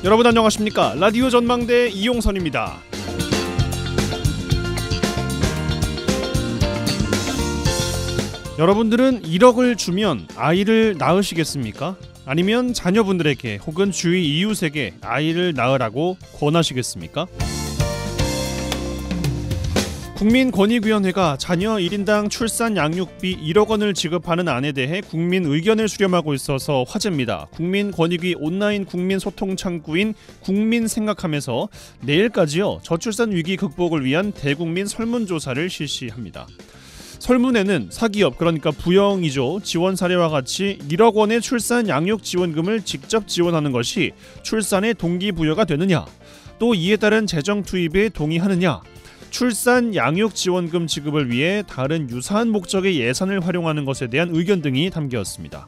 여러분 안녕하십니까? 라디오 전망대 이용선입니다. 여러분들은 1억을 주면 아이를 낳으시겠습니까? 아니면 자녀분들에게 혹은 주위 이웃에게 아이를 낳으라고 권하시겠습니까? 국민권익위원회가 자녀 1인당 출산 양육비 1억 원을 지급하는 안에 대해 국민 의견을 수렴하고 있어서 화제입니다. 국민권익위 온라인 국민소통 창구인 국민생각함에서 내일까지요, 저출산 위기 극복을 위한 대국민 설문조사를 실시합니다. 설문에는 사기업, 그러니까 부영이죠, 지원 사례와 같이 1억 원의 출산 양육 지원금을 직접 지원하는 것이 출산의 동기부여가 되느냐, 또 이에 따른 재정 투입에 동의하느냐, 출산 양육 지원금 지급을 위해 다른 유사한 목적의 예산을 활용하는 것에 대한 의견 등이 담겼습니다.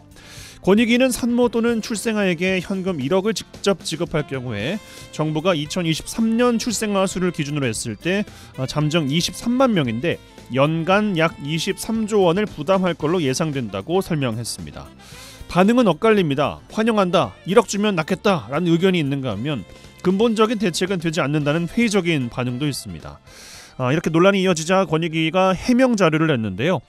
권익위는 산모 또는 출생아에게 현금 1억을 직접 지급할 경우에 정부가 2023년 출생아 수를 기준으로 했을 때 잠정 23만 명인데 연간 약 23조 원을 부담할 걸로 예상된다고 설명했습니다. 반응은 엇갈립니다. 환영한다, 1억 주면 낳겠다 라는 의견이 있는가 하면 근본적인 대책은 되지 않는다는 회의적인 반응도 있습니다. 이렇게 논란이 이어지자 권익위가 해명 자료를 냈는데요.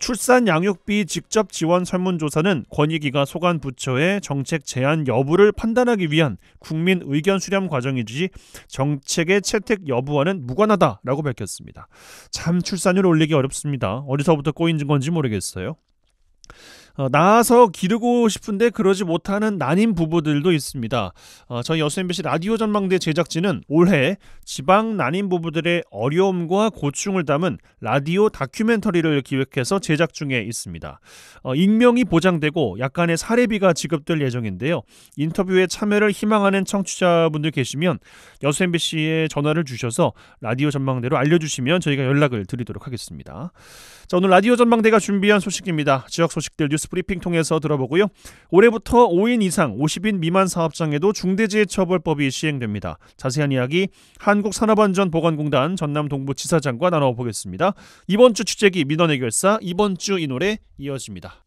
출산 양육비 직접 지원 설문조사는 권익위가 소관 부처의 정책 제안 여부를 판단하기 위한 국민 의견 수렴 과정이지 정책의 채택 여부와는 무관하다라고 밝혔습니다. 참 출산율 올리기 어렵습니다. 어디서부터 꼬인 건지 모르겠어요. 낳아서 기르고 싶은데 그러지 못하는 난임 부부들도 있습니다. 저희 여수MBC 라디오 전망대 제작진은 올해 지방 난임 부부들의 어려움과 고충을 담은 라디오 다큐멘터리를 기획해서 제작 중에 있습니다. 익명이 보장되고 약간의 사례비가 지급될 예정인데요. 인터뷰에 참여를 희망하는 청취자분들 계시면 여수MBC에 전화를 주셔서 라디오 전망대로 알려주시면 저희가 연락을 드리도록 하겠습니다. 자, 오늘 라디오 전망대가 준비한 소식입니다. 지역 소식들 뉴스 브리핑 통해서 들어보고요. 올해부터 5인 이상 50인 미만 사업장에도 중대재해처벌법이 시행됩니다. 자세한 이야기 한국산업안전보건공단 전남동부지사장과 나눠보겠습니다. 이번 주 취재기 민원의 결사, 이번 주 이 노래 이어집니다.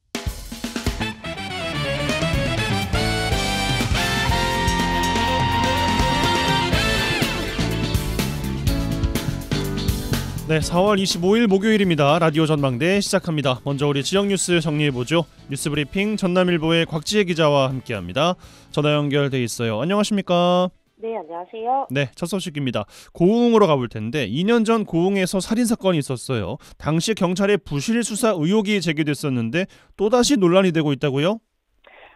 네, 4월 25일 목요일입니다. 라디오 전망대 시작합니다. 먼저 우리 지역 뉴스 정리해보죠. 뉴스브리핑 전남일보의 곽지혜 기자와 함께합니다. 전화 연결돼 있어요. 안녕하십니까? 네, 안녕하세요. 네, 첫 소식입니다. 고흥으로 가볼 텐데 2년 전 고흥에서 살인사건이 있었어요. 당시 경찰의 부실 수사 의혹이 제기됐었는데 또다시 논란이 되고 있다고요?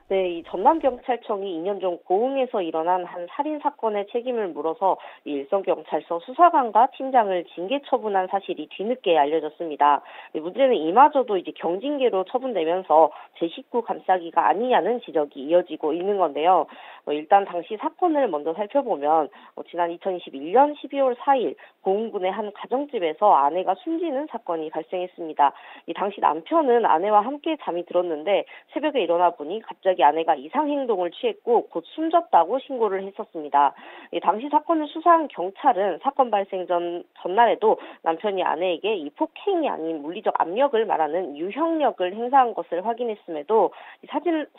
네, 이 전남경찰청이 2년 전 고흥에서 일어난 한 살인사건의 책임을 물어서 일선경찰서 수사관과 팀장을 징계 처분한 사실이 뒤늦게 알려졌습니다. 문제는 이마저도 이제 경징계로 처분되면서 제19 감싸기가 아니냐는 지적이 이어지고 있는 건데요. 일단 당시 사건을 먼저 살펴보면 지난 2021년 12월 4일 고흥군의 한 가정집에서 아내가 숨지는 사건이 발생했습니다. 이 당시 남편은 아내와 함께 잠이 들었는데 새벽에 일어나 보니 갑자기 아내가 이상행동을 취했고 곧 숨졌다고 신고를 했었습니다. 당시 사건을 수사한 경찰은 사건 발생 전날에도 남편이 아내에게 이 폭행이 아닌 물리적 압력을 말하는 유형력을 행사한 것을 확인했음에도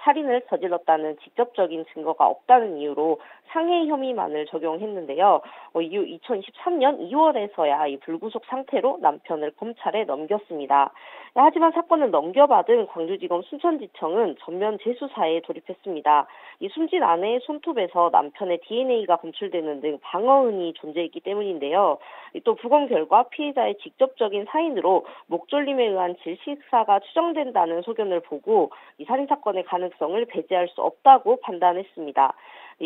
살인을 저질렀다는 직접적인 증거가 없다는 이유로 상해 혐의만을 적용했는데요. 이후 2023년 2월에서야 이 불구속 상태로 남편을 검찰에 넘겼습니다. 하지만 사건을 넘겨받은 광주지검 순천지청은 전면 재수사에 돌입했습니다. 이 숨진 아내의 손톱에서 남편의 DNA가 검출되는 등 방어흔이 존재했기 때문인데요. 또 부검 결과 피해자의 직접적인 사인으로 목졸림에 의한 질식사가 추정된다는 소견을 보고 이 살인사건의 가능성을 배제할 수 없다고 판단했습니다.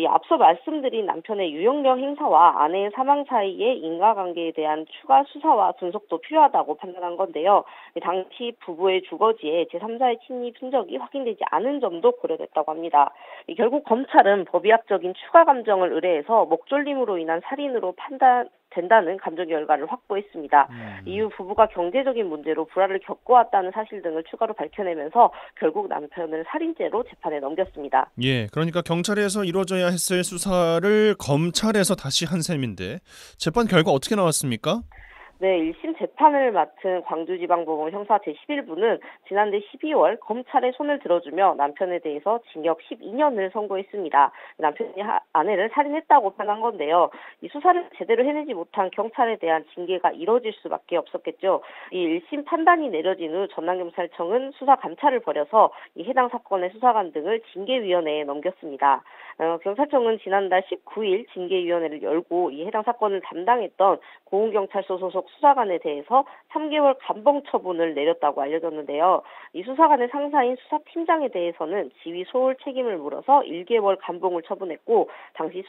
앞서 말씀드린 남편의 유형력 행사와 아내의 사망 사이의 인과관계에 대한 추가 수사와 분석도 필요하다고 판단한 건데요. 당시 부부의 주거지에 제3자의 침입 흔적이 확인되지 않은 점도 고려됐다고 합니다. 결국 검찰은 법의학적인 추가 감정을 의뢰해서 목졸림으로 인한 살인으로 판단된다는 감정 결과를 확보했습니다. 이후 부부가 경제적인 문제로 불화를 겪어왔다는 사실 등을 추가로 밝혀내면서 결국 남편을 살인죄로 재판에 넘겼습니다. 예, 그러니까 경찰에서 이루어져야 했을 수사를 검찰에서 다시 한 셈인데 재판 결과 어떻게 나왔습니까? 네, 1심 재판을 맡은 광주지방법원 형사 제11부는 지난해 12월 검찰의 손을 들어주며 남편에 대해서 징역 12년을 선고했습니다. 남편이 아내를 살인했다고 판한 건데요. 이 수사를 제대로 해내지 못한 경찰에 대한 징계가 이뤄질 수밖에 없었겠죠. 이 1심 판단이 내려진 후 전남경찰청은 수사 감찰을 벌여서 이 해당 사건의 수사관 등을 징계위원회에 넘겼습니다. 경찰청은 지난달 19일 징계위원회를 열고 이 해당 사건을 담당했던 고흥경찰서 소속 수사관에 대해서 3개월 감봉 처분을 내렸다고 알려졌는데요. 이 수사관의 상사인 수사팀장에 대해서는 지휘 소홀 책임을 물어서 1개월 감봉을 처분했고 당시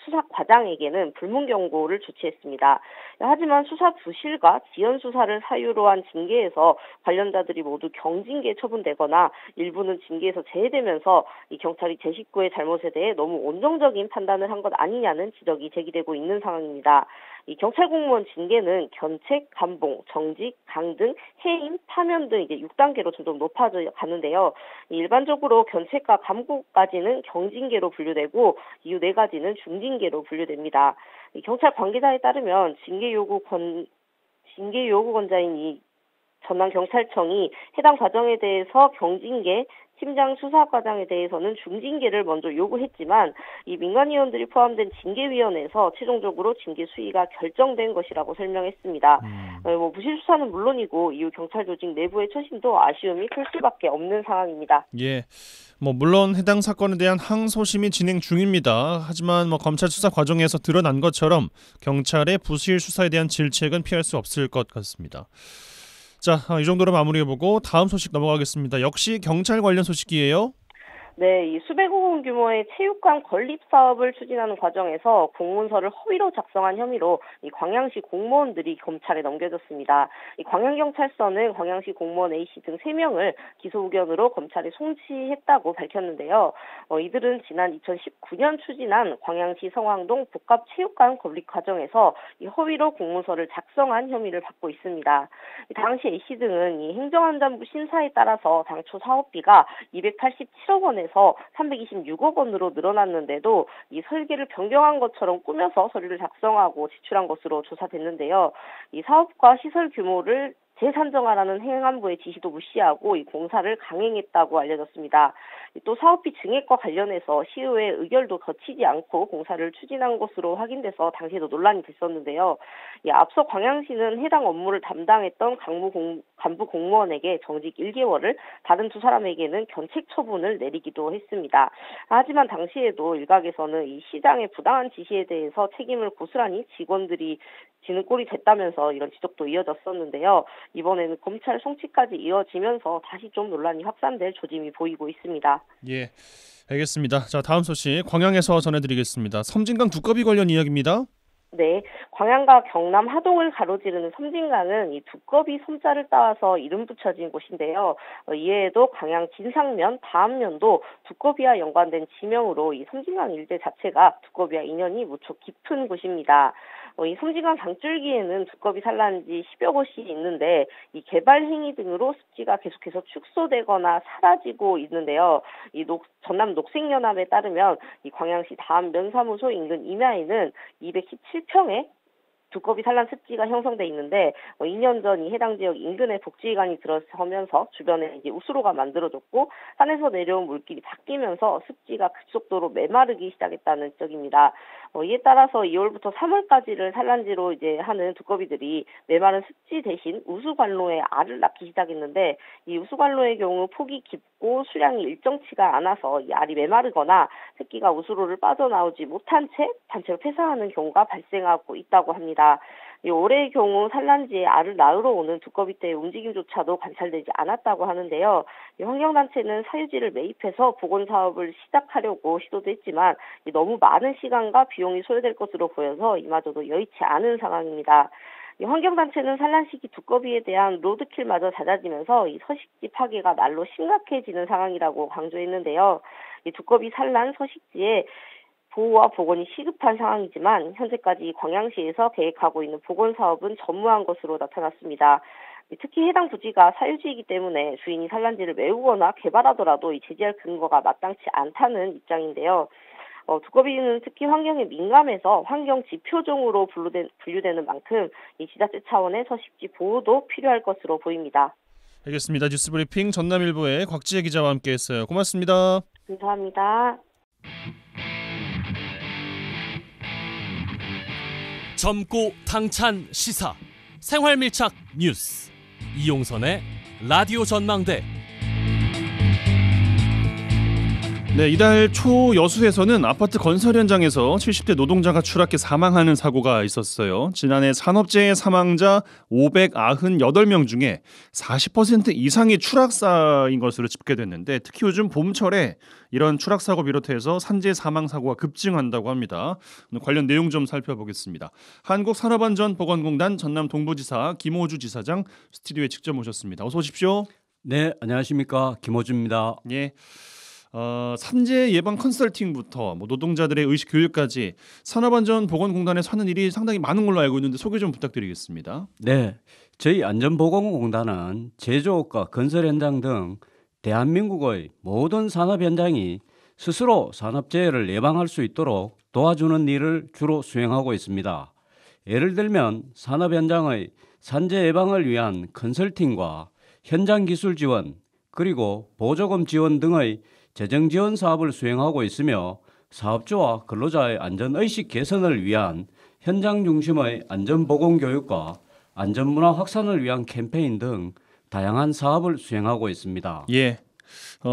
수사과장에게는 불문 경고를 조치했습니다. 하지만 수사 부실과 지연 수사를 사유로 한 징계에서 관련자들이 모두 경징계 처분되거나 일부는 징계에서 제외되면서 이 경찰이 제19의 잘못에 대해 너무 온정적인 판단을 한 것 아니냐는 지적이 제기되고 있는 상황입니다. 이 경찰 공무원 징계는 견책, 감봉, 정직, 강등, 해임, 파면 등 이제 6단계로 점점 높아져 가는데요. 일반적으로 견책과 감고까지는 경징계로 분류되고 이후 4가지는 중징계로 분류됩니다. 이 경찰 관계자에 따르면 징계 요구권자인 이 전남경찰청이 해당 과정에 대해서 경징계, 팀장 수사과장에 대해서는 중징계를 먼저 요구했지만 이 민간위원들이 포함된 징계위원회에서 최종적으로 징계 수위가 결정된 것이라고 설명했습니다. 부실 수사는 물론이고 이후 경찰 조직 내부의 처신도 아쉬움이 클 수밖에 없는 상황입니다. 예, 물론 해당 사건에 대한 항소심이 진행 중입니다. 하지만 검찰 수사 과정에서 드러난 것처럼 경찰의 부실 수사에 대한 질책은 피할 수 없을 것 같습니다. 자, 이 정도로 마무리해보고 다음 소식 넘어가겠습니다. 역시 경찰 관련 소식이에요. 네, 이 수백억 원 규모의 체육관 건립 사업을 추진하는 과정에서 공문서를 허위로 작성한 혐의로 이 광양시 공무원들이 검찰에 넘겨졌습니다. 이 광양경찰서는 광양시 공무원 A씨 등 3명을 기소 의견으로 검찰에 송치했다고 밝혔는데요. 이들은 지난 2019년 추진한 광양시 성황동 복합체육관 건립 과정에서 이 허위로 공문서를 작성한 혐의를 받고 있습니다. 당시 A씨 등은 이 행정안전부 심사에 따라서 당초 사업비가 287억 원에서 326억 원으로 늘어났는데도 이 설계를 변경한 것처럼 꾸며서 서류를 작성하고 지출한 것으로 조사됐는데요. 이 사업과 시설 규모를 재산정하라는 행안부의 지시도 무시하고 이 공사를 강행했다고 알려졌습니다. 또 사업비 증액과 관련해서 시의회 의결도 거치지 않고 공사를 추진한 것으로 확인돼서 당시에도 논란이 됐었는데요. 앞서 광양시는 해당 업무를 담당했던 간부 공무원에게 정직 1개월을 다른 2사람에게는 견책 처분을 내리기도 했습니다. 하지만 당시에도 일각에서는 이 시장의 부당한 지시에 대해서 책임을 고스란히 직원들이 지는 꼴이 됐다면서 이런 지적도 이어졌었는데요. 이번에는 검찰 송치까지 이어지면서 다시 좀 논란이 확산될 조짐이 보이고 있습니다. 예, 알겠습니다. 자, 다음 소식 광양에서 전해드리겠습니다. 섬진강 두꺼비 관련 이야기입니다. 네, 광양과 경남 하동을 가로지르는 섬진강은 이 두꺼비 섬자를 따와서 이름 붙여진 곳인데요. 이외에도 광양 진상면, 다암면도 두꺼비와 연관된 지명으로 이 섬진강 일대 자체가 두꺼비와 인연이 무척 깊은 곳입니다. 이 섬진강 강줄기에는 두꺼비 산란지 10여 곳이 있는데 이 개발 행위 등으로 습지가 계속해서 축소되거나 사라지고 있는데요. 전남 녹색연합에 따르면 이 광양시 다암 면사무소 인근 임야에는 217평의 두꺼비 산란 습지가 형성돼 있는데 2년 전 이 해당 지역 인근에 복지관이 들어서면서 주변에 이제 우수로가 만들어졌고 산에서 내려온 물길이 바뀌면서 습지가 급속도로 메마르기 시작했다는 지적입니다. 이에 따라서 2월부터 3월까지를 산란지로 이제 하는 두꺼비들이 메마른 습지 대신 우수관로에 알을 낳기 시작했는데 이 우수관로의 경우 폭이 깊고 수량이 일정치가 않아서 이 알이 메마르거나 새끼가 우수로를 빠져나오지 못한 채 단체로 폐사하는 경우가 발생하고 있다고 합니다. 올해의 경우 산란지에 알을 낳으러 오는 두꺼비떼의 움직임조차도 관찰되지 않았다고 하는데요. 환경단체는 사유지를 매입해서 복원 사업을 시작하려고 시도도 했지만 너무 많은 시간과 비용이 소요될 것으로 보여서 이마저도 여의치 않은 상황입니다. 환경단체는 산란 시기 두꺼비에 대한 로드킬마저 잦아지면서 이 서식지 파괴가 날로 심각해지는 상황이라고 강조했는데요. 이 두꺼비 산란 서식지에 보호와 복원이 시급한 상황이지만 현재까지 광양시에서 계획하고 있는 복원 사업은 전무한 것으로 나타났습니다. 특히 해당 부지가 사유지이기 때문에 주인이 산란지를 메우거나 개발하더라도 이 제지할 근거가 마땅치 않다는 입장인데요. 두꺼비는 특히 환경에 민감해서 환경 지표종으로 분류되는 만큼 이 지자체 차원의 서식지 보호도 필요할 것으로 보입니다. 알겠습니다. 뉴스브리핑 전남일보의 곽지혜 기자와 함께했어요. 고맙습니다. 감사합니다. 젊고 당찬 시사 생활밀착 뉴스 이용선의 라디오 전망대. 네, 이달 초 여수에서는 아파트 건설 현장에서 70대 노동자가 추락해 사망하는 사고가 있었어요. 지난해 산업재해 사망자 598명 중에 40% 이상이 추락사인 것으로 집계됐는데 특히 요즘 봄철에 이런 추락사고 비롯해서 산재 사망 사고가 급증한다고 합니다. 오늘 관련 내용 좀 살펴보겠습니다. 한국산업안전보건공단 전남 동부지사 김호주 지사장 스튜디오에 직접 모셨습니다. 어서 오십시오. 네, 안녕하십니까. 김호주입니다. 예. 산재 예방 컨설팅부터 노동자들의 의식 교육까지 산업안전보건공단에서 하는 일이 상당히 많은 걸로 알고 있는데 소개 좀 부탁드리겠습니다. 네, 저희 안전보건공단은 제조업과 건설 현장 등 대한민국의 모든 산업 현장이 스스로 산업재해를 예방할 수 있도록 도와주는 일을 주로 수행하고 있습니다. 예를 들면 산업 현장의 산재 예방을 위한 컨설팅과 현장 기술 지원, 그리고 보조금 지원 등의 재정 지원 사업을 수행하고 있으며 사업주와 근로자의 안전의식 개선을 위한 현장 중심의 안전보건 교육과 안전문화 확산을 위한 캠페인 등 다양한 사업을 수행하고 있습니다. 예.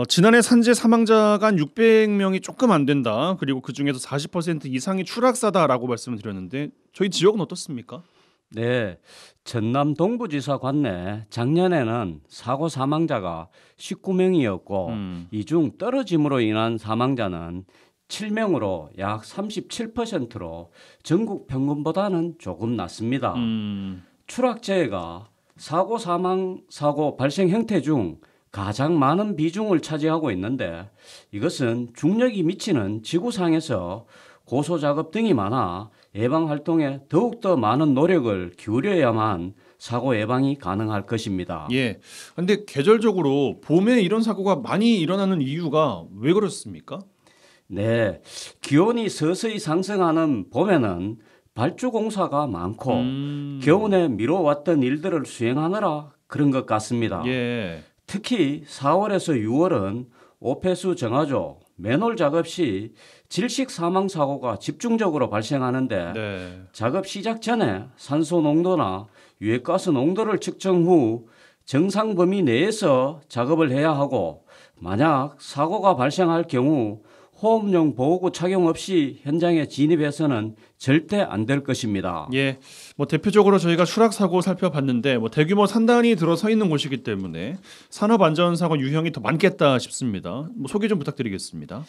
지난해 산재 사망자가 한 600명이 조금 안 된다. 그리고 그중에서 40% 이상이 추락사다라고 말씀을 드렸는데 저희 지역은 어떻습니까? 네, 전남 동부지사 관내 작년에는 사고 사망자가 19명이었고 이 중 떨어짐으로 인한 사망자는 7명으로 약 37%로 전국 평균보다는 조금 낮습니다. 추락재해가 사고 발생 형태 중 가장 많은 비중을 차지하고 있는데 이것은 중력이 미치는 지구상에서 고소작업 등이 많아 예방활동에 더욱더 많은 노력을 기울여야만 사고 예방이 가능할 것입니다. 예. 근데 계절적으로 봄에 이런 사고가 많이 일어나는 이유가 왜 그렇습니까? 네, 기온이 서서히 상승하는 봄에는 발주 공사가 많고 겨울에 미뤄왔던 일들을 수행하느라 그런 것 같습니다. 예. 특히 4월에서 6월은 오폐수 정화조, 맨홀 작업 시 질식 사망 사고가 집중적으로 발생하는데 네. 작업 시작 전에 산소 농도나 유해가스 농도를 측정 후 정상 범위 내에서 작업을 해야 하고 만약 사고가 발생할 경우 호흡용 보호구 착용 없이 현장에 진입해서는 절대 안 될 것입니다. 예, 대표적으로 저희가 추락 사고 살펴봤는데 대규모 산단이 들어서 있는 곳이기 때문에 산업 안전 사고 유형이 더 많겠다 싶습니다. 소개 좀 부탁드리겠습니다.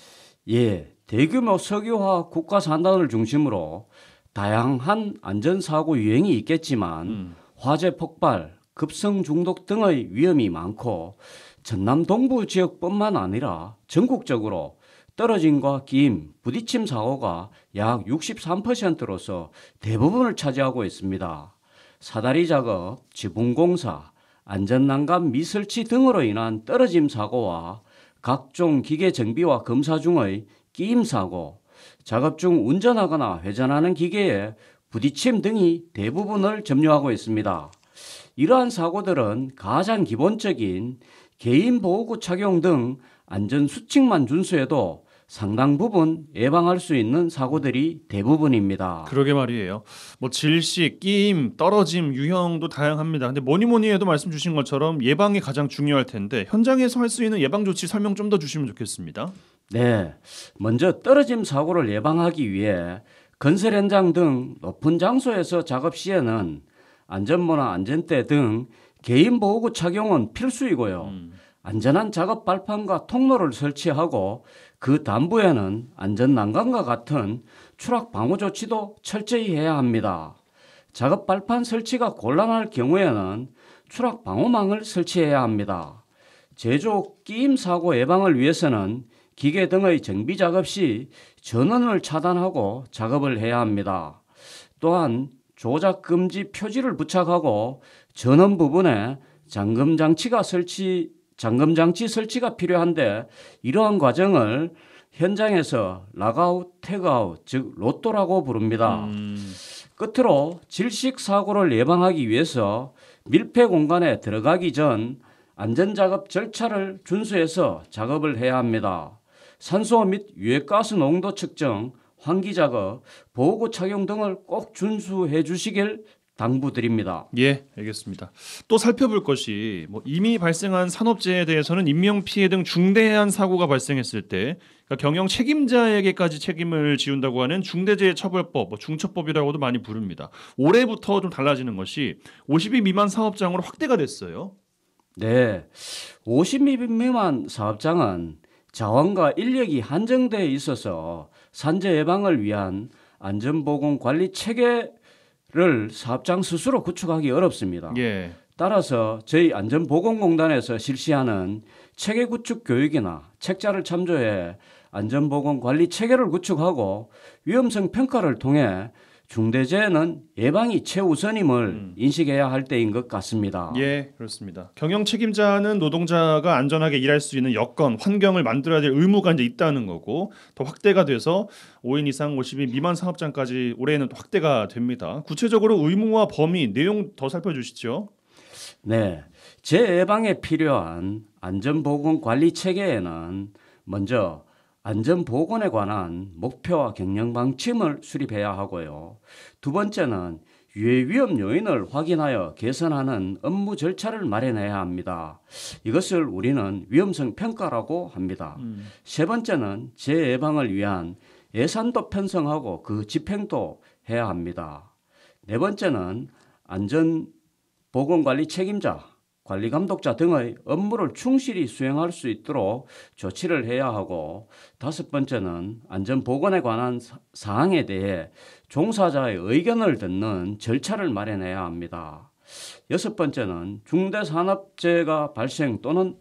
예, 대규모 석유화학 국가 산단을 중심으로 다양한 안전 사고 유형이 있겠지만 화재 폭발, 급성 중독 등의 위험이 많고 전남 동부 지역뿐만 아니라 전국적으로 떨어짐과 끼임, 부딪힘 사고가 약 63%로서 대부분을 차지하고 있습니다. 사다리 작업, 지붕공사, 안전난간 미설치 등으로 인한 떨어짐 사고와 각종 기계 정비와 검사 중의 끼임 사고, 작업 중 운전하거나 회전하는 기계에 부딪힘 등이 대부분을 점유하고 있습니다. 이러한 사고들은 가장 기본적인 개인보호구 착용 등 안전수칙만 준수해도 상당 부분 예방할 수 있는 사고들이 대부분입니다. 그러게 말이에요. 질식, 끼임, 떨어짐, 유형도 다양합니다. 근데 뭐니 해도 말씀 주신 것처럼 예방이 가장 중요할 텐데 현장에서 할 수 있는 예방 조치 설명 좀 더 주시면 좋겠습니다. 네, 먼저 떨어짐 사고를 예방하기 위해 건설 현장 등 높은 장소에서 작업 시에는 안전모나 안전대 등 개인보호구 착용은 필수이고요. 안전한 작업 발판과 통로를 설치하고 그 단부에는 안전난간과 같은 추락 방호 조치도 철저히 해야 합니다. 작업 발판 설치가 곤란할 경우에는 추락 방호망을 설치해야 합니다. 제조 끼임 사고 예방을 위해서는 기계 등의 정비 작업 시 전원을 차단하고 작업을 해야 합니다. 또한 조작 금지 표지를 부착하고 전원 부분에 잠금 장치 설치가 필요한데 이러한 과정을 현장에서 락아웃, 태그아웃, 즉 로또라고 부릅니다. 끝으로 질식 사고를 예방하기 위해서 밀폐 공간에 들어가기 전 안전작업 절차를 준수해서 작업을 해야 합니다. 산소 및 유해가스 농도 측정, 환기작업, 보호구 착용 등을 꼭 준수해 주시길 당부드립니다. 예, 알겠습니다. 또 살펴볼 것이 이미 발생한 산업재해에 대해서는 인명피해 등 중대한 사고가 발생했을 때 그러니까 경영 책임자에게까지 책임을 지운다고 하는 중대재해처벌법, 중처법이라고도 많이 부릅니다. 올해부터 좀 달라지는 것이 50인 미만 사업장으로 확대가 됐어요. 네, 50인 미만 사업장은 자원과 인력이 한정되어 있어서 산재 예방을 위한 안전보건관리 체계를 사업장 스스로 구축하기 어렵습니다. 예. 따라서 저희 안전보건공단에서 실시하는 체계 구축 교육이나 책자를 참조해 안전보건관리 체계를 구축하고 위험성 평가를 통해 중대재해는 예방이 최우선임을 인식해야 할 때인 것 같습니다. 예, 그렇습니다. 경영 책임자는 노동자가 안전하게 일할 수 있는 여건, 환경을 만들어야 될 의무가 이제 있다는 거고 더 확대가 돼서 5인 이상 50인 미만 사업장까지 올해는 또 확대가 됩니다. 구체적으로 의무와 범위, 내용 더 살펴주시죠. 네, 재예방에 필요한 안전보건관리 체계에는 먼저 안전보건에 관한 목표와 경영 방침을 수립해야 하고요. 두 번째는 유해 위험 요인을 확인하여 개선하는 업무 절차를 마련해야 합니다. 이것을 우리는 위험성 평가라고 합니다. 세 번째는 재예방을 위한 예산도 편성하고 그 집행도 해야 합니다. 네 번째는 안전보건관리 책임자, 관리감독자 등의 업무를 충실히 수행할 수 있도록 조치를 해야 하고 다섯 번째는 안전보건에 관한 사항에 대해 종사자의 의견을 듣는 절차를 마련해야 합니다. 여섯 번째는 중대산업재해가 발생 또는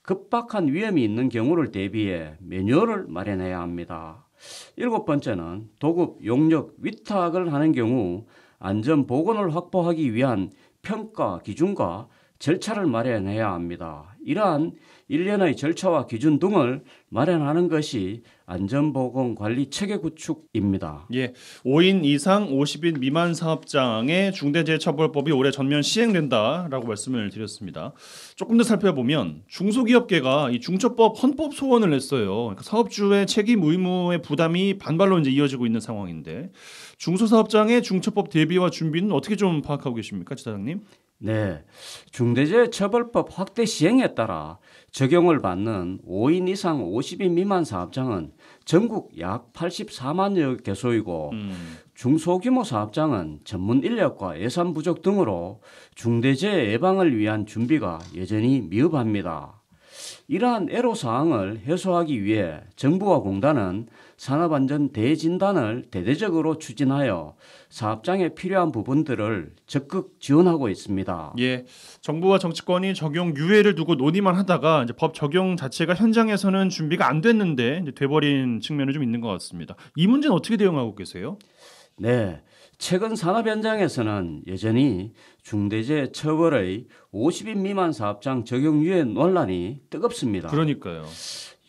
급박한 위험이 있는 경우를 대비해 매뉴얼을 마련해야 합니다. 일곱 번째는 도급, 용역, 위탁을 하는 경우 안전보건을 확보하기 위한 평가 기준과 절차를 마련해야 합니다. 이러한 일련의 절차와 기준 등을 마련하는 것이 안전보건관리 체계 구축입니다. 예, 5인 이상 50인 미만 사업장의 중대재해처벌법이 올해 전면 시행된다라고 말씀을 드렸습니다. 조금 더 살펴보면 중소기업계가 이 중처법 헌법 소원을 냈어요. 그러니까 사업주의 책임 의무의 부담이 반발로 이제 이어지고 있는 상황인데 중소사업장의 중처법 대비와 준비는 어떻게 좀 파악하고 계십니까, 지사장님? 네, 중대재해처벌법 확대 시행에 따라 적용을 받는 5인 이상 50인 미만 사업장은 전국 약 84만여 개소이고 중소규모 사업장은 전문 인력과 예산 부족 등으로 중대재해 예방을 위한 준비가 여전히 미흡합니다. 이러한 애로사항을 해소하기 위해 정부와 공단은 산업안전 대진단을 대대적으로 추진하여 사업장에 필요한 부분들을 적극 지원하고 있습니다. 예, 정부와 정치권이 적용 유예를 두고 논의만 하다가 이제 법 적용 자체가 현장에서는 준비가 안 됐는데 이제 돼버린 측면이 좀 있는 것 같습니다. 이 문제는 어떻게 대응하고 계세요? 네, 최근 산업 현장에서는 여전히 중대재해 처벌의 50인 미만 사업장 적용 유예 논란이 뜨겁습니다. 그러니까요.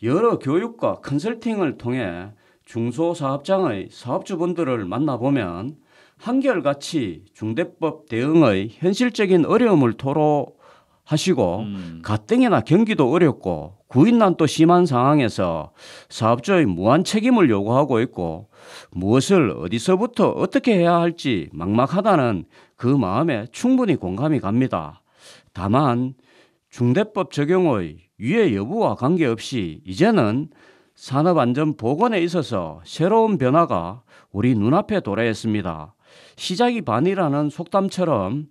여러 교육과 컨설팅을 통해 중소사업장의 사업주분들을 만나보면 한결같이 중대법 대응의 현실적인 어려움을 토로하시고 가뜩이나 경기도 어렵고 구인난도 심한 상황에서 사업주의 무한 책임을 요구하고 있고 무엇을 어디서부터 어떻게 해야 할지 막막하다는 그 마음에 충분히 공감이 갑니다. 다만 중대법 적용의 유예 여부와 관계없이 이제는 산업안전보건에 있어서 새로운 변화가 우리 눈앞에 도래했습니다. 시작이 반이라는 속담처럼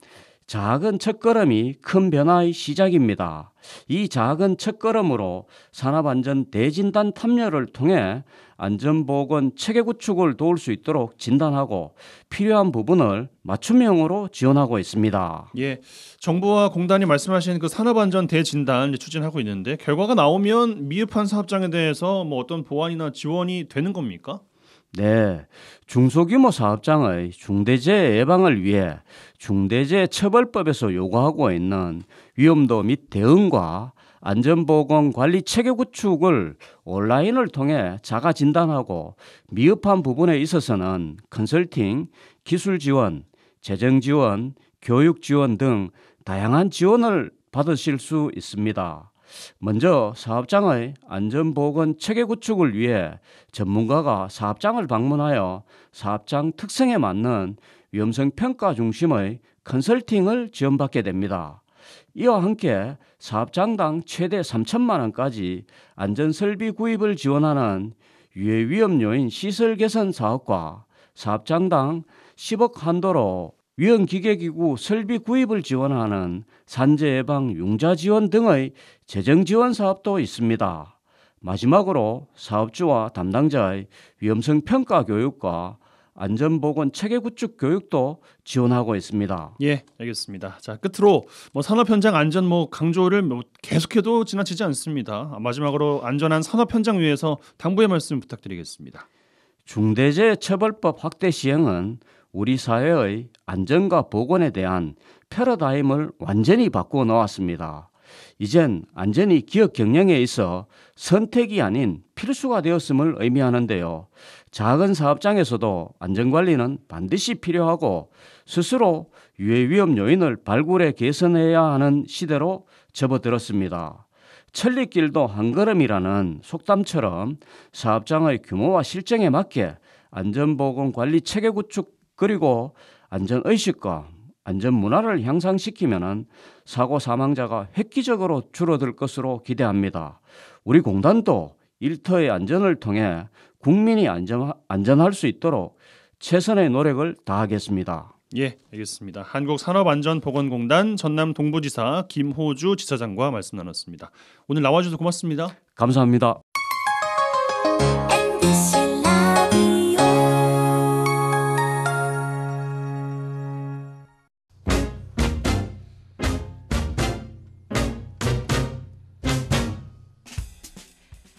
작은 첫걸음이 큰 변화의 시작입니다. 이 작은 첫걸음으로 산업안전 대진단 참여를 통해 안전보건 체계 구축을 도울 수 있도록 진단하고 필요한 부분을 맞춤형으로 지원하고 있습니다. 예, 정부와 공단이 말씀하신 그 산업안전 대진단 추진하고 있는데 결과가 나오면 미흡한 사업장에 대해서 어떤 보완이나 지원이 되는 겁니까? 네, 중소규모 사업장의 중대재해 예방을 위해 중대재해처벌법에서 요구하고 있는 위험도 및 대응과 안전보건 관리 체계 구축을 온라인을 통해 자가 진단하고 미흡한 부분에 있어서는 컨설팅, 기술 지원, 재정 지원, 교육 지원 등 다양한 지원을 받으실 수 있습니다. 먼저 사업장의 안전보건 체계 구축을 위해 전문가가 사업장을 방문하여 사업장 특성에 맞는 위험성 평가 중심의 컨설팅을 지원받게 됩니다. 이와 함께 사업장당 최대 3천만 원까지 안전설비 구입을 지원하는 유해위험 요인 시설 개선 사업과 사업장당 10억 한도로 위험기계기구 설비 구입을 지원하는 산재 예방 융자 지원 등의 재정 지원 사업도 있습니다. 마지막으로 사업주와 담당자의 위험성 평가 교육과 안전보건 체계 구축 교육도 지원하고 있습니다. 예, 알겠습니다. 자, 끝으로 산업 현장 안전 강조를 계속해도 지나치지 않습니다. 마지막으로 안전한 산업 현장 위해서 당부의 말씀 부탁드리겠습니다. 중대재해처벌법 확대 시행은 우리 사회의 안전과 보건에 대한 패러다임을 완전히 바꾸어 놓았습니다. 이젠 안전이 기업 경영에 있어 선택이 아닌 필수가 되었음을 의미하는데요. 작은 사업장에서도 안전관리는 반드시 필요하고 스스로 유해위험 요인을 발굴해 개선해야 하는 시대로 접어들었습니다. 천리길도 한 걸음이라는 속담처럼 사업장의 규모와 실정에 맞게 안전보건관리 체계 구축 그리고 안전의식과 안전문화를 향상시키면 사고 사망자가 획기적으로 줄어들 것으로 기대합니다. 우리 공단도 일터의 안전을 통해 국민이 안전할 수 있도록 최선의 노력을 다하겠습니다. 예, 알겠습니다. 한국산업안전보건공단 전남 동부지사 김호주 지사장과 말씀 나눴습니다. 오늘 나와주셔서 고맙습니다. 감사합니다.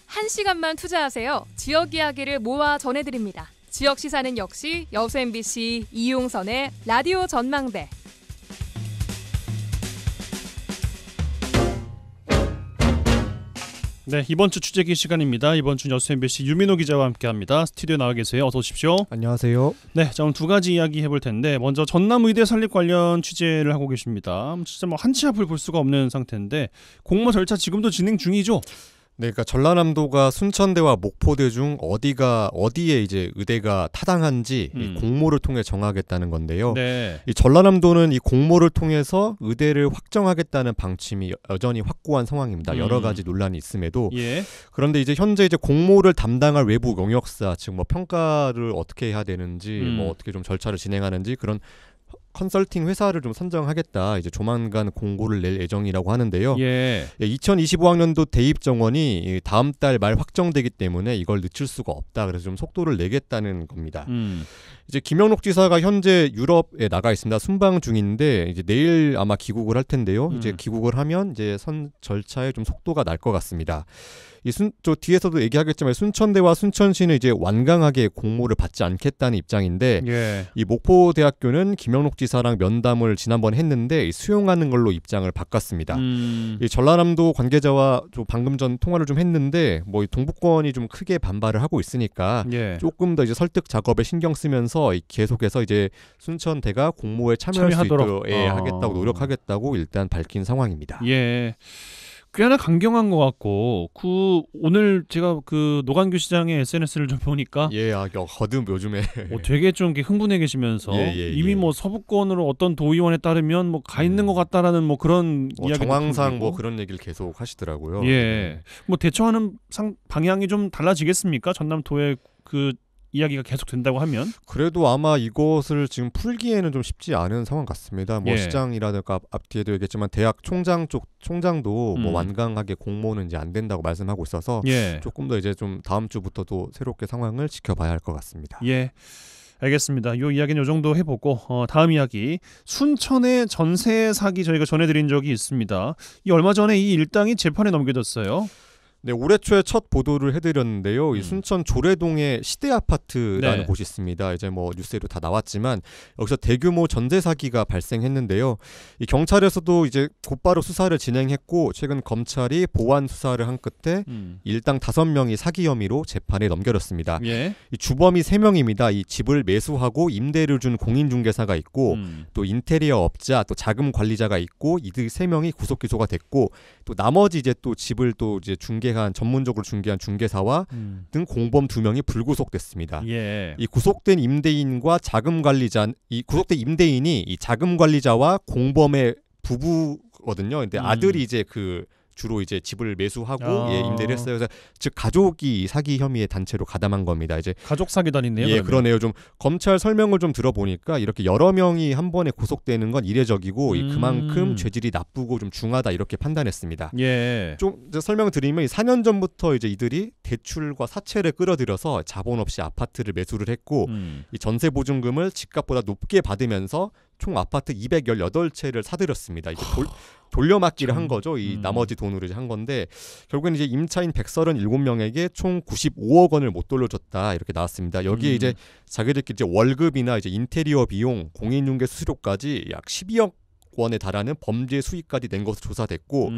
한 시간만 투자하세요. 지역 이야기를 모아 전해드립니다. 지역 시사는 역시 여수 MBC 이용선의 라디오 전망대. 네, 이번 주 취재기 시간입니다. 이번 주 여수 MBC 유민호 기자와 함께합니다. 스튜디오에 나와 계세요. 어서 오십시오. 안녕하세요. 네, 자 오늘 두 가지 이야기 해볼 텐데 먼저 전남 의대 설립 관련 취재를 하고 계십니다. 진짜 한치 앞을 볼 수가 없는 상태인데 공모 절차 지금도 진행 중이죠? 네, 그러니까 전라남도가 순천대와 목포대 중 어디에 이제 의대가 타당한지 이 공모를 통해 정하겠다는 건데요. 네. 이 전라남도는 이 공모를 통해서 의대를 확정하겠다는 방침이 여전히 확고한 상황입니다. 여러 가지 논란이 있음에도. 예. 그런데 이제 현재 이제 공모를 담당할 외부 용역사, 즉 평가를 어떻게 해야 되는지, 어떻게 좀 절차를 진행하는지 그런 컨설팅 회사를 좀 선정하겠다. 이제 조만간 공고를 낼 예정이라고 하는데요. 예. 2025학년도 대입 정원이 다음 달 말 확정되기 때문에 이걸 늦출 수가 없다. 그래서 좀 속도를 내겠다는 겁니다. 이제 김영록 지사가 현재 유럽에 나가 있습니다. 순방 중인데 이제 내일 아마 귀국을 할 텐데요. 이제 귀국을 하면 이제 절차에 좀 속도가 날 것 같습니다. 저 뒤에서도 얘기하겠지만 순천대와 순천시는 이제 완강하게 공모를 받지 않겠다는 입장인데 예. 이 목포대학교는 김영록 지사랑 면담을 지난번 했는데 수용하는 걸로 입장을 바꿨습니다. 이 전라남도 관계자와 좀 방금 전 통화를 좀 했는데 이 동북권이 좀 크게 반발을 하고 있으니까 예. 조금 더 이제 설득 작업에 신경 쓰면서 계속해서 이제 순천대가 공모에 참여할 수 있도록 하겠다고 노력하겠다고 일단 밝힌 상황입니다. 예. 꽤나 강경한 것 같고 오늘 제가 노관규 시장의 SNS를 좀 보니까 거듭 요즘에 되게 좀 흥분해 계시면서 이미 서부권으로 어떤 도의원에 따르면 가 있는 것 같다라는 그런 이야기 정황상 그런 얘기를 계속 하시더라고요. 예. 대처하는 방향이 좀 달라지겠습니까? 전남도의 이야기가 계속 된다고 하면 그래도 아마 이것을 지금 풀기에는 좀 쉽지 않은 상황 같습니다. 시장이라든가 앞뒤에도 얘기했지만 대학 총장도 완강하게 공모는 이제 안 된다고 말씀하고 있어서 조금 더 이제 좀 다음 주부터도 새롭게 상황을 지켜봐야 할 것 같습니다. 예. 알겠습니다. 이 이야기는 이 정도 해보고 다음 이야기 순천의 전세 사기 저희가 전해드린 적이 있습니다. 얼마 전에 이 일당이 재판에 넘겨졌어요. 네, 올해 초에 첫 보도를 해드렸는데요. 이 순천 조례동의 시대 아파트라는 네. 곳이 있습니다. 이제 뭐 뉴스에도 다 나왔지만 여기서 대규모 전세 사기가 발생했는데요. 이 경찰에서도 이제 곧바로 수사를 진행했고 최근 검찰이 보완 수사를 한 끝에 일당 5명이 사기 혐의로 재판에 넘겨졌습니다. 예. 이 주범이 3명입니다. 이 집을 매수하고 임대를 준 공인중개사가 있고 또 인테리어 업자, 또 자금 관리자가 있고 이들 3명이 구속 기소가 됐고 또 나머지 이제 또 집을 또 이제 전문적으로 중개한 중개사와 등 공범 2명이 불구속됐습니다. 예. 이 구속된 임대인과 자금 관리자, 이 구속된 임대인이 이 자금 관리자와 공범의 부부거든요. 근데 아들이 이제 주로 이제 집을 매수하고 임대를 했어요. 그래서 즉 가족이 사기 혐의의 단체로 가담한 겁니다. 이제 가족 사기단이네요. 예, 그러네요. 좀 검찰 설명을 좀 들어보니까 이렇게 여러 명이 한 번에 구속되는 건 이례적이고 그만큼 죄질이 나쁘고 좀 중하다 이렇게 판단했습니다. 예. 좀 이제 설명을 드리면 4년 전부터 이제 이들이 대출과 사채를 끌어들여서 자본 없이 아파트를 매수를 했고 이 전세 보증금을 집값보다 높게 받으면서 총 아파트 218채를 사들였습니다. 이게 돌려막기를 한 거죠. 이 나머지 돈으로 이제 한 건데 결국엔 이제 임차인 137명에게 총 95억 원을 못 돌려줬다 이렇게 나왔습니다. 여기에 이제 자기들끼리 이제 월급이나 이제 인테리어 비용, 공인중개 수수료까지 약 12억 원에 달하는 범죄 수익까지 낸 것으로 조사됐고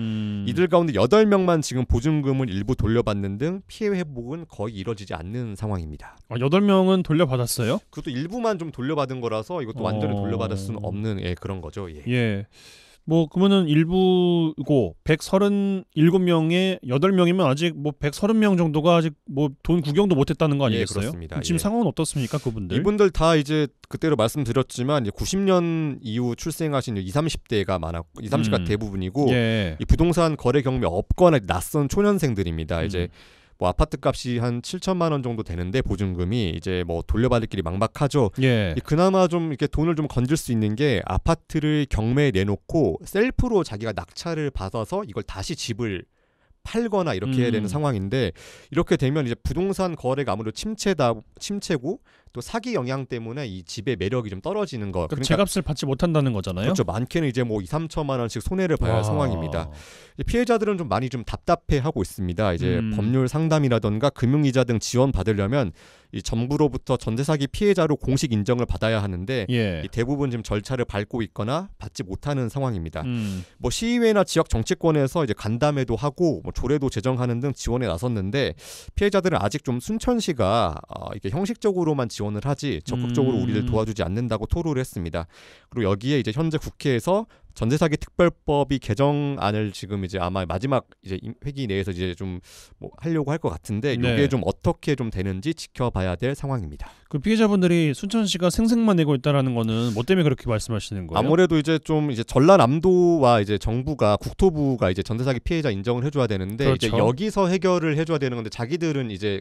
이들 가운데 8명만 지금 보증금을 일부 돌려받는 등 피해 회복은 거의 이뤄지지 않는 상황입니다. 8명은 돌려받았어요? 그것도 일부만 좀 돌려받은 거라서 이것도 완전히 돌려받을 수는 없는 그런 거죠. 예. 뭐 그러면은 일부고 137명에 8명이면 아직 뭐 130명 정도가 아직 뭐 돈 구경도 못 했다는 거 아니겠어요? 예, 그렇습니다. 지금 상황은 어떻습니까, 그분들? 이분들 다 이제 그때로 말씀드렸지만 이제 90년 이후 출생하신 20, 30대가 많았고 20, 30대가 대부분이고 이 부동산 거래 경험이 없거나 낯선 초년생들입니다. 이제 뭐 아파트 값이 한 7천만 원 정도 되는데 보증금이 이제 뭐 돌려받을 길이 막막하죠. 그나마 좀 이렇게 돈을 좀 건질 수 있는 게 아파트를 경매에 내놓고 셀프로 자기가 낙찰을 받아서 이걸 다시 집을 팔거나 이렇게 해야 되는 상황인데 이렇게 되면 이제 부동산 거래가 아무래도 침체고 또 사기 영향 때문에 이 집의 매력이 좀 떨어지는 거. 그러니까 제값을 받지 못한다는 거잖아요. 그렇죠. 많게는 이제 뭐 2, 3천만 원씩 손해를 봐야 할 상황입니다. 피해자들은 좀 많이 좀 답답해하고 있습니다. 이제 법률 상담이라던가 금융이자 등 지원 받으려면 이 정부로부터 전세 사기 피해자로 공식 인정을 받아야 하는데 이 대부분 지금 절차를 밟고 있거나 받지 못하는 상황입니다. 뭐 시의회나 지역 정치권에서 이제 간담회도 하고 뭐 조례도 제정하는 등 지원에 나섰는데 피해자들은 아직 좀 순천시가 이게 형식적으로만 지원을 하지 적극적으로 우리를 도와주지 않는다고 토로를 했습니다. 그리고 여기에 이제 현재 국회에서 전세사기 특별법이 개정안을 지금 이제 아마 마지막 이제 회기 내에서 이제 좀 뭐 하려고 할 것 같은데 이게 좀 어떻게 좀 되는지 지켜봐야 될 상황입니다. 그 피해자분들이 순천시가 생색만 내고 있다라는 거는 뭐 때문에 그렇게 말씀하시는 거예요? 아무래도 이제 좀 이제 전라남도와 이제 정부가 국토부가 이제 전세사기 피해자 인정을 해줘야 되는데 이제 여기서 해결을 해줘야 되는 건데 자기들은 이제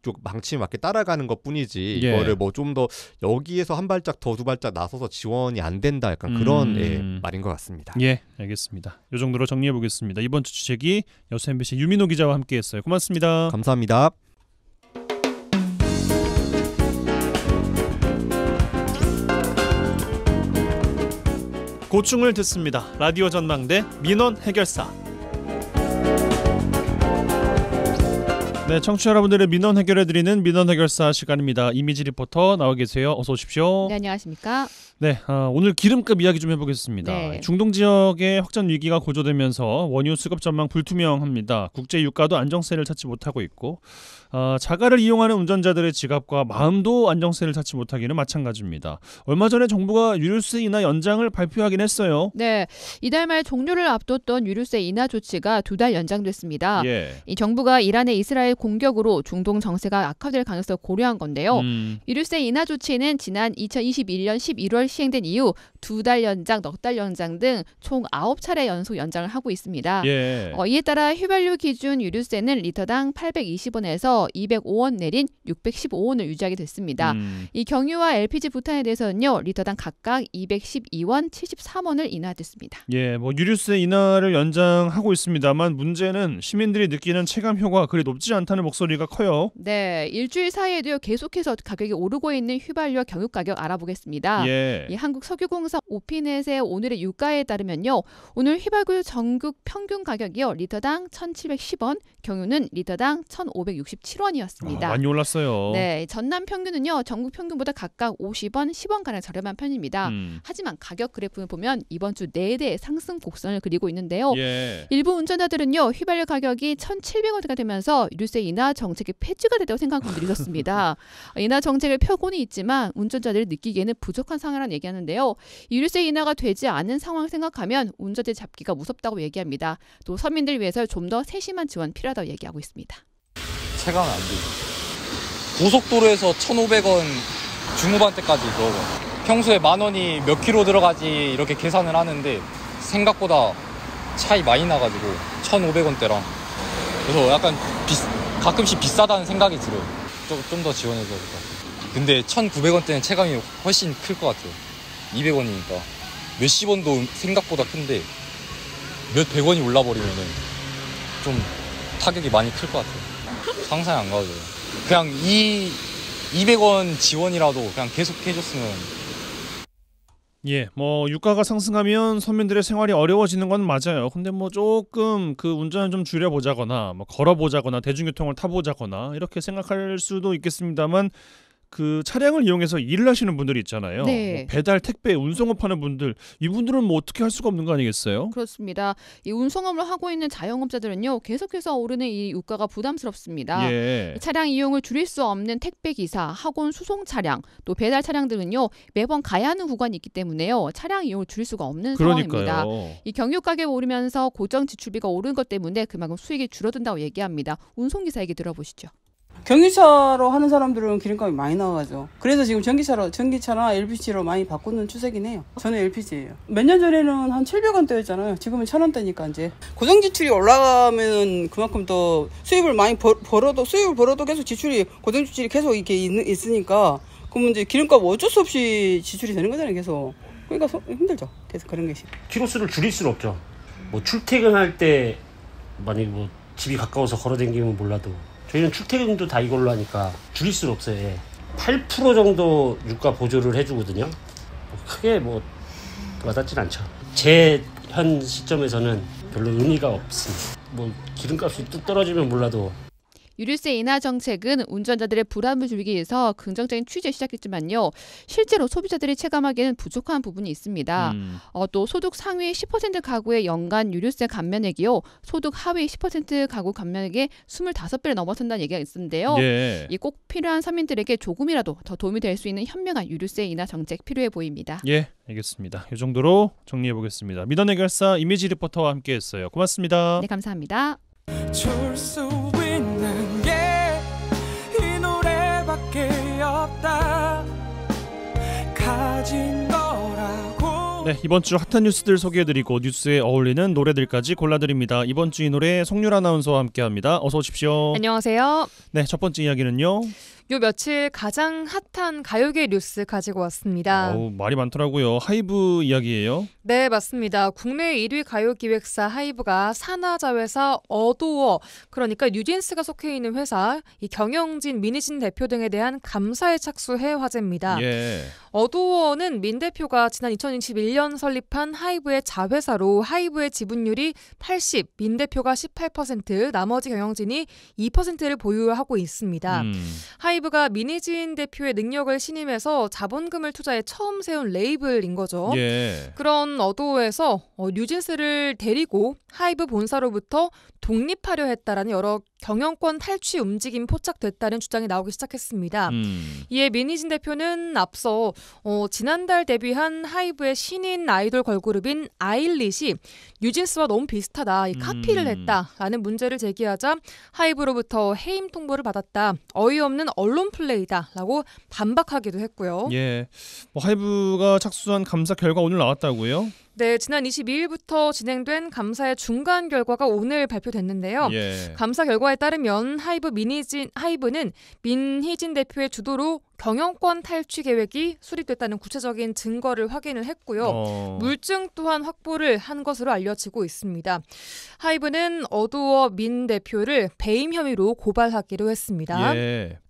쪽 망치에 맞게 따라가는 것뿐이지 이거를 뭐 좀 더 여기에서 한 발짝 더 두 발짝 나서서 지원이 안 된다 약간 그런 말인 것 같습니다. 예, 알겠습니다. 이 정도로 정리해 보겠습니다. 이번 주 주제기 여수 MBC 유민호 기자와 함께했어요. 고맙습니다. 감사합니다. 고충을 듣습니다. 라디오 전망대 민원 해결사. 네, 청취자 여러분들의 민원 해결해드리는 민원 해결사 시간입니다. 이미지 리포터 나와 계세요. 어서 오십시오. 네, 안녕하십니까. 네, 오늘 기름값 이야기 좀 해보겠습니다. 네. 중동 지역의 확전 위기가 고조되면서 원유 수급 전망 불투명합니다. 국제 유가도 안정세를 찾지 못하고 있고 자가를 이용하는 운전자들의 지갑과 마음도 안정세를 찾지 못하기는 마찬가지입니다. 얼마 전에 정부가 유류세 인하 연장을 발표하긴 했어요. 네, 이달 말 종료를 앞뒀던 유류세 인하 조치가 2달 연장됐습니다. 이 정부가 이란의 이스라엘 공격으로 중동 정세가 악화될 가능성을 고려한 건데요. 유류세 인하 조치는 지난 2021년 11월 시행된 이후 2달 연장, 넉 달 연장 등 총 9차례 연속 연장을 하고 있습니다. 이에 따라 휘발유 기준 유류세는 리터당 820원에서 하면서 205원 내린 615원을 유지하게 됐습니다. 이 경유와 LPG 부탄에 대해서는요. 리터당 각각 212원, 73원을 인하됐습니다. 예, 뭐 유류세 인하를 연장하고 있습니다만 문제는 시민들이 느끼는 체감 효과 그리 높지 않다는 목소리가 커요. 네, 일주일 사이에도 계속해서 가격이 오르고 있는 휘발유와 경유 가격 알아보겠습니다. 예. 이 한국석유공사 오피넷의 오늘의 유가에 따르면요. 오늘 휘발유 전국 평균 가격이요. 리터당 1,710원, 경유는 리터당 1,567원이었습니다. 많이 올랐어요. 네, 전남 평균은요. 전국 평균보다 각각 50원, 10원가량 저렴한 편입니다. 하지만 가격 그래프를 보면 이번 주 4대 상승 곡선을 그리고 있는데요. 예. 일부 운전자들은요. 휘발유 가격이 1,700원대가 되면서 유류세 인하 정책이 폐지가 됐다고 생각하는 분들이 있었습니다. 인하 정책을 펴고는 있지만 운전자들이 느끼기에는 부족한 상황이라는 얘기하는데요. 유류세 인하가 되지 않은 상황을 생각하면 운전대 잡기가 무섭다고 얘기합니다. 또 서민들 위해서 좀 더 세심한 지원 필요하다고 얘기하고 있습니다. 체감은 안 되죠. 고속도로에서 1,500원 중후반대까지 넣어요. 평소에 10,000원이 몇 킬로 들어가지 이렇게 계산을 하는데 생각보다 차이 많이 나가지고 1,500원대랑 그래서 약간 가끔씩 비싸다는 생각이 들어요. 좀 더 지원해줘야 될 것 같아요. 근데 1,900원대는 체감이 훨씬 클 것 같아요. 200원이니까 몇십 원도 생각보다 큰데 몇 백 원이 올라버리면은 좀 타격이 많이 클 것 같아요. 상상이 안 가죠. 그냥 200원 지원이라도 그냥 계속 해줬으면. 예, 뭐 유가가 상승하면 서민들의 생활이 어려워지는 건 맞아요. 근데 뭐 조금 그 운전을 좀 줄여보자거나 뭐 걸어보자거나 대중교통을 타보자거나 이렇게 생각할 수도 있겠습니다만 그 차량을 이용해서 일을 하시는 분들이 있잖아요. 네. 뭐 배달, 택배, 운송업 하는 분들 이분들은 뭐 어떻게 할 수가 없는 거 아니겠어요? 그렇습니다. 이 운송업을 하고 있는 자영업자들은요. 계속해서 오르는 이 유가가 부담스럽습니다. 예. 차량 이용을 줄일 수 없는 택배기사, 학원 수송 차량, 또 배달 차량들은요. 매번 가야 하는 구간이 있기 때문에요. 차량 이용을 줄일 수가 없는 상황입니다. 그러니까요. 이 경유 가격이 오르면서 고정 지출비가 오른 것 때문에 그만큼 수익이 줄어든다고 얘기합니다. 운송기사 얘기 들어보시죠. 경유차로 하는 사람들은 기름값이 많이 나가죠. 그래서 지금 전기차나 LPG로 많이 바꾸는 추세긴 해요. 저는 LPG예요. 몇 년 전에는 한 700원대였잖아요. 지금은 1,000원대니까 이제 고정 지출이 올라가면 그만큼 더 수입을 많이 벌어도 계속 고정 지출이 계속 이렇게 있으니까 그러면 이제 기름값 어쩔 수 없이 지출이 되는 거잖아요. 계속. 그러니까 힘들죠. 계속 그런 게. 키로수를 줄일 수는 없죠. 뭐 출퇴근할 때 만약에 뭐 집이 가까워서 걸어다니면 몰라도 저희는 출퇴근도 다 이걸로 하니까 줄일 수는 없어요. 예. 8% 정도 유가 보조를 해주거든요. 크게 뭐 와닿진 않죠. 제 현 시점에서는 별로 의미가 없습니다. 뭐 기름값이 뚝 떨어지면 몰라도. 유류세 인하 정책은 운전자들의 불안을 줄이기 위해서 긍정적인 취지에 시작했지만요. 실제로 소비자들이 체감하기에는 부족한 부분이 있습니다. 또 소득 상위 10% 가구의 연간 유류세 감면액이요. 소득 하위 10% 가구 감면액의 25배를 넘어선다는 얘기가 있는데요. 예. 이 꼭 필요한 서민들에게 조금이라도 더 도움이 될 수 있는 현명한 유류세 인하 정책 필요해 보입니다. 예, 알겠습니다. 이 정도로 정리해 보겠습니다. 미던 해결사 이미지 리포터와 함께했어요. 고맙습니다. 네, 감사합니다. 줄 수 있는 게 이 노래밖에 없다 가진 거라고. 네, 이번 주 핫한 뉴스들 소개해드리고 뉴스에 어울리는 노래들까지 골라드립니다. 이번 주 이 노래 송유라 아나운서와 함께합니다. 어서 오십시오. 안녕하세요. 네, 첫 번째 이야기는요. 요 며칠 가장 핫한 가요계 뉴스 가지고 왔습니다. 말이 많더라고요. 하이브 이야기예요. 네, 맞습니다. 국내 1위 가요기획사 하이브가 산하자회사 어도어, 그러니까 뉴진스가 속해 있는 회사, 이 경영진, 민희진 대표 등에 대한 감사에 착수해 화제입니다. 예. 어도어는 민 대표가 지난 2021년 설립한 하이브의 자회사로 하이브의 지분율이 80, 민 대표가 18%, 나머지 경영진이 2%를 보유하고 있습니다. 하이브가 민희진 대표의 능력을 신임해서 자본금을 투자해 처음 세운 레이블인 거죠. 예. 그런 어도어에서 뉴진스를 데리고 하이브 본사로부터 독립하려 했다라는 여러 경영권 탈취 움직임이 포착됐다는 주장이 나오기 시작했습니다. 이에 민희진 대표는 앞서 지난달 데뷔한 하이브의 신인 아이돌 걸그룹인 아일릿이 뉴진스와 너무 비슷하다, 이 카피를 했다라는 문제를 제기하자 하이브로부터 해임 통보를 받았다, 어이없는 언론 플레이다라고 반박하기도 했고요. 예, 하이브가 착수한 감사 결과 오늘 나왔다고요? 네, 지난 22일부터 진행된 감사의 중간 결과가 오늘 발표됐는데요. 감사 결과에 따르면 하이브는 민희진 대표의 주도로 경영권 탈취 계획이 수립됐다는 구체적인 증거를 확인을 했고요. 물증 또한 확보를 한 것으로 알려지고 있습니다. 하이브는 어두워 민 대표를 배임 혐의로 고발하기로 했습니다.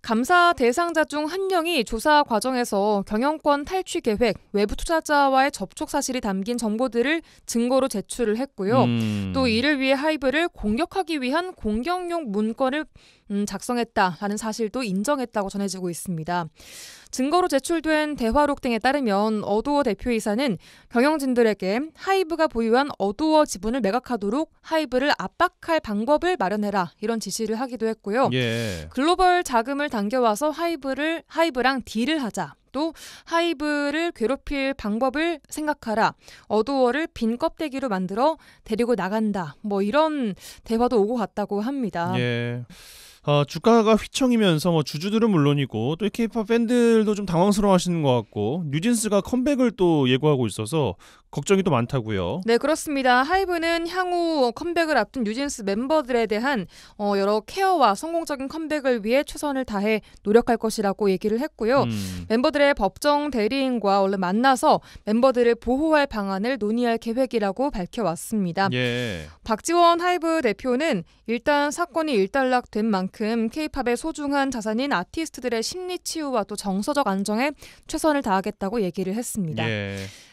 감사 대상자 중 한 명이 조사 과정에서 경영권 탈취 계획, 외부 투자자와의 접촉 사실이 담긴 정보들을 증거로 제출을 했고요. 또 이를 위해 하이브를 공격하기 위한 공격용 문건을 작성했다라는 사실도 인정했다고 전해지고 있습니다. 증거로 제출된 대화록 등에 따르면 어두어 대표이사는 경영진들에게 하이브가 보유한 어두어 지분을 매각하도록 하이브를 압박할 방법을 마련해라 이런 지시를 하기도 했고요. 글로벌 자금을 당겨와서 하이브랑 딜을 하자. 또 하이브를 괴롭힐 방법을 생각하라. 어두어를 빈 껍데기로 만들어 데리고 나간다. 뭐 이런 대화도 오고 갔다고 합니다. 주가가 휘청이면서 주주들은 물론이고 또 K-팝 팬들도 좀 당황스러워하시는 것 같고 뉴진스가 컴백을 또 예고하고 있어서 걱정이 또 많다고요. 네, 그렇습니다. 하이브는 향후 컴백을 앞둔 뉴진스 멤버들에 대한 여러 케어와 성공적인 컴백을 위해 최선을 다해 노력할 것이라고 얘기를 했고요. 멤버들의 법정 대리인과 얼른 만나서 멤버들을 보호할 방안을 논의할 계획이라고 밝혀왔습니다. 박지원 하이브 대표는 일단 사건이 일단락된 만큼 K-팝의 소중한 자산인 아티스트들의 심리 치유와 또 정서적 안정에 최선을 다하겠다고 얘기를 했습니다.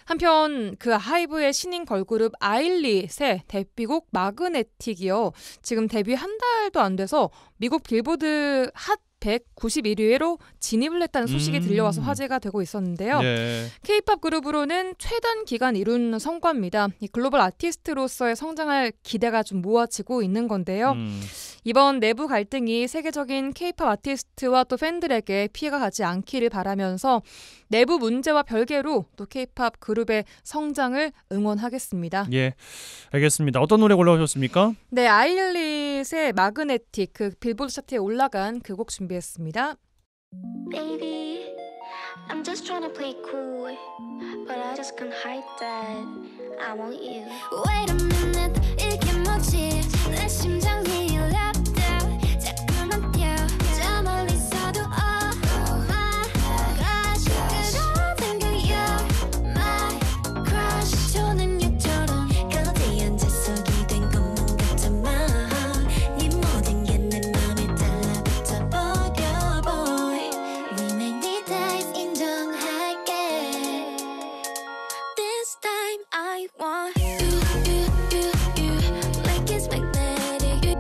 한편 그 하이브의 신인 걸그룹 아일릿의 데뷔곡 마그네틱이요. 지금 데뷔 한 달도 안 돼서 미국 빌보드 핫 191위로 진입을 했다는 소식이 들려와서 화제가 되고 있었는데요. K-팝 그룹으로는 최단 기간 이룬 성과입니다. 이 글로벌 아티스트로서의 성장할 기대가 좀 모아지고 있는 건데요. 이번 내부 갈등이 세계적인 K-팝 아티스트와 또 팬들에게 피해가 가지 않기를 바라면서 내부 문제와 별개로 또 K-팝 그룹의 성장을 응원하겠습니다. 알겠습니다. 어떤 노래 골라오셨습니까? 네, 아일릿의 마그네틱, 그 빌보드 차트에 올라간 그 곡 준비했습니다. Baby, I'm just trying to play cool, but I just can't hide that I want you. Wait a minute, 이게 뭐지? 내 심장이 랩다 자꾸만 뛰어 저 멀리서도 oh my gosh 그런 생각이야 my crush 저는 유처럼 거대히 앉아서 기댄 것만 같지만 네 모든 게 내 맘에 달라붙어 버려 boy Remake 네 다이스 인정할게 This time I want you like it's magnetic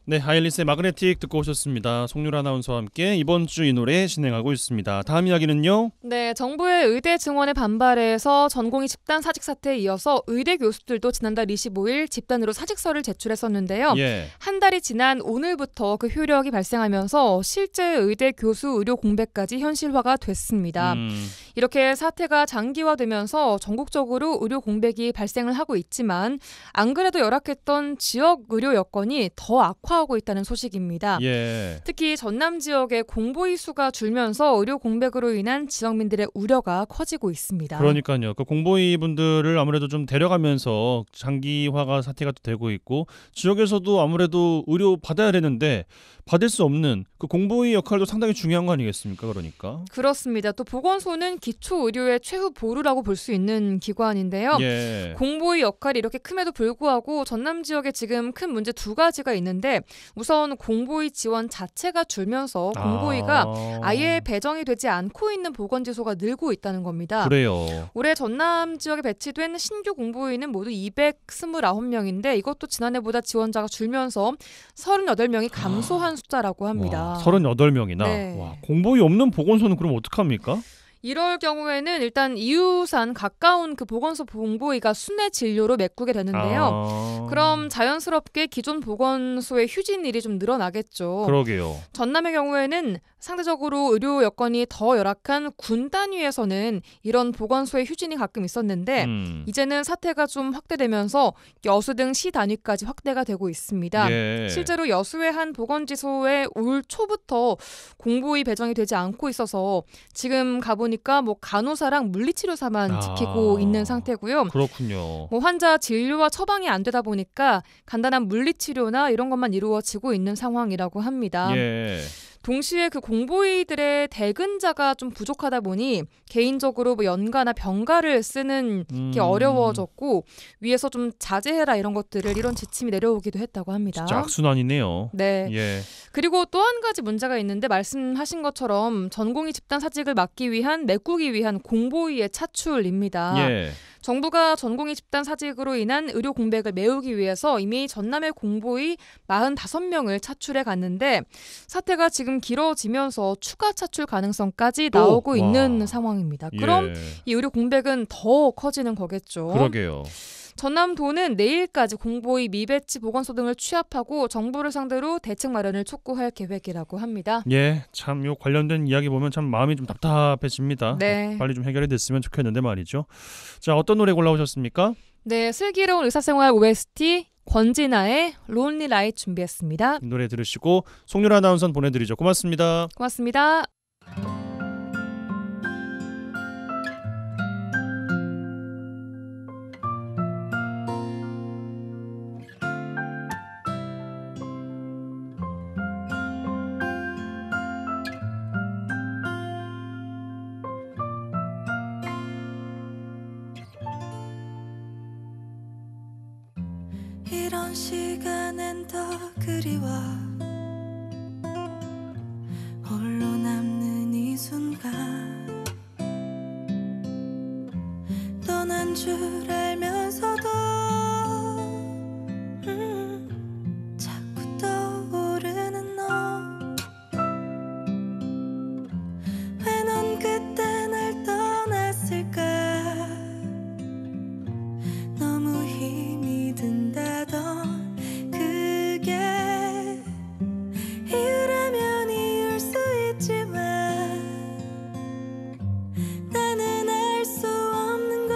네, 아일리스의 마그네틱 듣고 오셨습니다. 송유라 아나운서와 함께 이번 주 이 노래 진행하고 있습니다. 다음 이야기는요? 네, 정부의 의대 증원에 반발해서 전공의 집단 사직 사태에 이어서 의대 교수들도 지난달 25일 집단으로 사직서를 제출했었는데요. 예. 한 달이 지난 오늘부터 그 효력이 발생하면서 실제 의대 교수 의료 공백까지 현실화가 됐습니다. 이렇게 사태가 장기화되면서 전국적으로 의료 공백이 발생을 하고 있지만 안 그래도 열악했던 지역 의료 여건이 더 악화하고 있다는 소식입니다. 예. 특히 전남 지역의 공보의 수가 줄면서 의료 공백으로 인한 지역민들의 우려가 커지고 있습니다. 그러니까요. 그 공보의 분들을 아무래도 좀 데려가면서 장기화가 사태가 되고 있고 지역에서도 아무래도 의료 받아야 되는데 받을 수 없는 그 공보의 역할도 상당히 중요한 거 아니겠습니까? 그러니까. 그렇습니다. 또 보건소는 기초의료의 최후 보루라고 볼 수 있는 기관인데요. 예. 공보의 역할이 이렇게 큼에도 불구하고 전남 지역에 지금 큰 문제 두 가지가 있는데 우선 공보의 지원 자체가 줄면서 공보의가 아예 배정이 되지 않고 있는 보건지소가 늘고 있다는 겁니다. 그래요. 올해 전남 지역에 배치된 신규 공보의는 모두 229명인데 이것도 지난해보다 지원자가 줄면서 38명이 감소한 숫자라고 합니다. 와, 38명이나. 네. 와, 공보의 없는 보건소는 그럼 어떡합니까? 이럴 경우에는 일단 이웃산 가까운 그 보건소 공보의가 순회 진료로 메꾸게 되는데요. 그럼 자연스럽게 기존 보건소의 휴진일이 좀 늘어나겠죠. 그러게요. 전남의 경우에는 상대적으로 의료 여건이 더 열악한 군 단위에서는 이런 보건소의 휴진이 가끔 있었는데 이제는 사태가 좀 확대되면서 여수 등 시 단위까지 확대가 되고 있습니다. 예. 실제로 여수의 한 보건지소에 올 초부터 공보의 배정이 되지 않고 있어서 지금 가보니까 뭐 간호사랑 물리치료사만 지키고 있는 상태고요. 그렇군요. 뭐 환자 진료와 처방이 안 되다 보니까 간단한 물리치료나 이런 것만 이루어지고 있는 상황이라고 합니다. 예. 동시에 그 공보의들의 대근자가 좀 부족하다 보니 개인적으로 뭐 연가나 병가를 쓰는 게 어려워졌고 위에서 좀 자제해라 이런 것들을 이런 지침이 내려오기도 했다고 합니다. 진짜 악순환이네요. 네. 예. 그리고 또 한 가지 문제가 있는데 말씀하신 것처럼 전공의 집단 사직을 막기 위한 메꾸기 위한 공보의의 차출입니다. 예. 정부가 전공의 집단 사직으로 인한 의료 공백을 메우기 위해서 이미 전남의 공보의 45명을 차출해 갔는데 사태가 지금 길어지면서 추가 차출 가능성까지 나오고 있는 상황입니다. 그럼 이 의료 공백은 더 커지는 거겠죠. 그러게요. 전남도는 내일까지 공보의 미배치 보건소 등을 취합하고 정부를 상대로 대책 마련을 촉구할 계획이라고 합니다. 예, 참 요 관련된 이야기 보면 참 마음이 좀 답답해집니다. 네. 빨리 좀 해결이 됐으면 좋겠는데 말이죠. 자, 어떤 노래 골라오셨습니까? 네, 슬기로운 의사생활 OST 권진아의 론리 라이트 준비했습니다. 이 노래 들으시고 송유라 아나운서 보내드리죠. 고맙습니다. 고맙습니다. 이런 시간엔 더 그리워 홀로 남는 이 순간 떠난 줄 알면서도 자꾸 떠오르는 너 왜 넌 그때 날 떠났을까 너무 힘이 든다던 그게 이유라면 이을 수 있지만 나는 알 수 없는 걸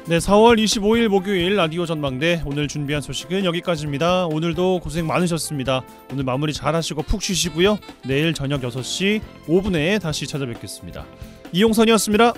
네, 4월 25일 목요일 라디오 전망대 오늘 준비한 소식은 여기까지입니다. 오늘도 고생 많으셨습니다. 오늘 마무리 잘하시고 푹 쉬시고요. 내일 저녁 6시 5분에 다시 찾아뵙겠습니다. 이용선이었습니다.